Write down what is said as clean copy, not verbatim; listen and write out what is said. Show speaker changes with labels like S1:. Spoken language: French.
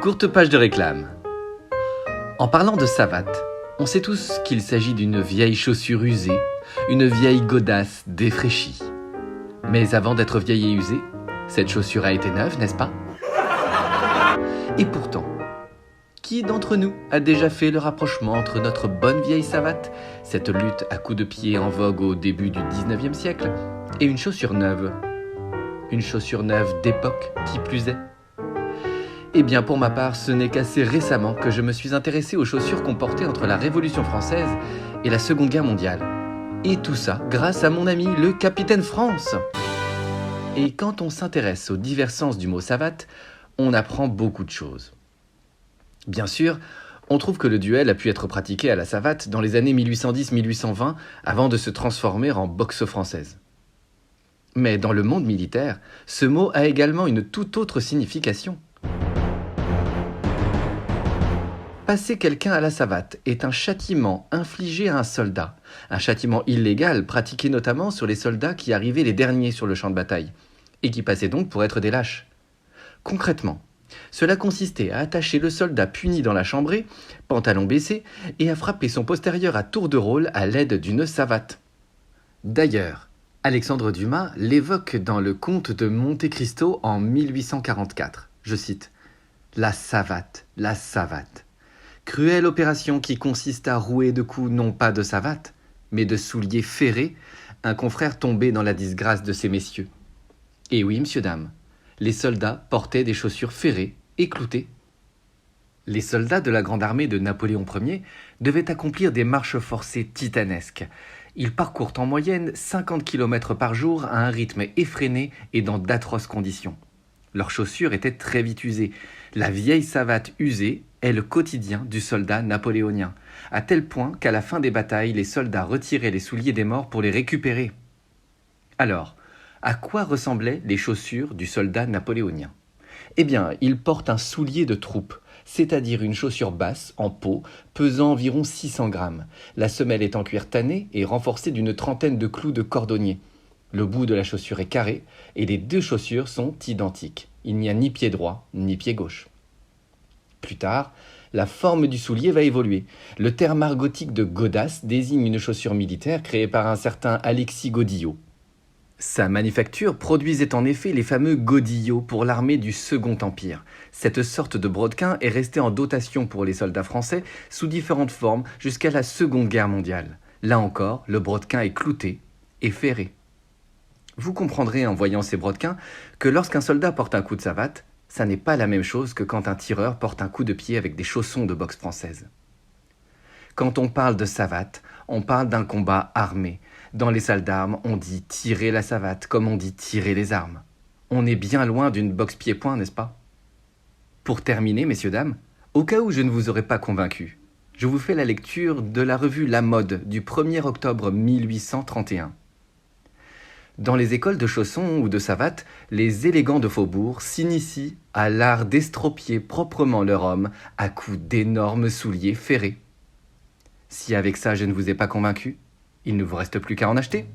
S1: courte page de réclame. En parlant de savates, on sait tous qu'il s'agit d'une vieille chaussure usée, une vieille godasse défraîchie. Mais avant d'être vieille et usée, cette chaussure a été neuve, n'est-ce pas? Et pourtant, qui d'entre nous a déjà fait le rapprochement entre notre bonne vieille savate, cette lutte à coups de pied en vogue au début du 19e siècle, et une chaussure neuve? Une chaussure neuve d'époque, qui plus est. Eh bien, pour ma part, ce n'est qu'assez récemment que je me suis intéressé aux chaussures qu'on portait entre la Révolution française et la Seconde Guerre mondiale. Et tout ça grâce à mon ami le Capitaine France. Et quand on s'intéresse aux divers sens du mot savate, on apprend beaucoup de choses. Bien sûr, on trouve que le duel a pu être pratiqué à la savate dans les années 1810-1820 avant de se transformer en boxe française. Mais dans le monde militaire, ce mot a également une toute autre signification. Passer quelqu'un à la savate est un châtiment infligé à un soldat, un châtiment illégal pratiqué notamment sur les soldats qui arrivaient les derniers sur le champ de bataille, et qui passaient donc pour être des lâches. Concrètement, cela consistait à attacher le soldat puni dans la chambrée, pantalon baissé, et à frapper son postérieur à tour de rôle à l'aide d'une savate. D'ailleurs, Alexandre Dumas l'évoque dans le Comte de Monte Cristo en 1844. Je cite « La savate, la savate. Cruelle opération qui consiste à rouer de coups non pas de savate, mais de souliers ferrés, un confrère tombé dans la disgrâce de ces messieurs. » Et oui, messieurs, dames, les soldats portaient des chaussures ferrées et cloutées. Les soldats de la grande armée de Napoléon Ier devaient accomplir des marches forcées titanesques. Ils parcourent en moyenne 50 km par jour à un rythme effréné et dans d'atroces conditions. Leurs chaussures étaient très vite usées. La vieille savate usée est le quotidien du soldat napoléonien, à tel point qu'à la fin des batailles, les soldats retiraient les souliers des morts pour les récupérer. Alors, à quoi ressemblaient les chaussures du soldat napoléonien? Eh bien, il porte un soulier de troupe, c'est-à-dire une chaussure basse, en peau, pesant environ 600 grammes. La semelle est en cuir tanné et renforcée d'une trentaine de clous de cordonnier. Le bout de la chaussure est carré et les deux chaussures sont identiques. Il n'y a ni pied droit ni pied gauche. Plus tard, la forme du soulier va évoluer. Le terme argotique de godasse désigne une chaussure militaire créée par un certain Alexis Godillot. Sa manufacture produisait en effet les fameux godillots pour l'armée du Second Empire. Cette sorte de brodequin est restée en dotation pour les soldats français sous différentes formes jusqu'à la Seconde Guerre mondiale. Là encore, le brodequin est clouté et ferré. Vous comprendrez en voyant ces brodequins que lorsqu'un soldat porte un coup de savate, ça n'est pas la même chose que quand un tireur porte un coup de pied avec des chaussons de boxe française. Quand on parle de savate, on parle d'un combat armé. Dans les salles d'armes, on dit tirer la savate comme on dit tirer les armes. On est bien loin d'une boxe pied-point, n'est-ce pas? Pour terminer, messieurs, dames, au cas où je ne vous aurais pas convaincu, je vous fais la lecture de la revue La Mode du 1er octobre 1831. Dans les écoles de chaussons ou de savate, les élégants de faubourg s'initient à l'art d'estropier proprement leur homme à coups d'énormes souliers ferrés. Si avec ça je ne vous ai pas convaincu, il ne vous reste plus qu'à en acheter.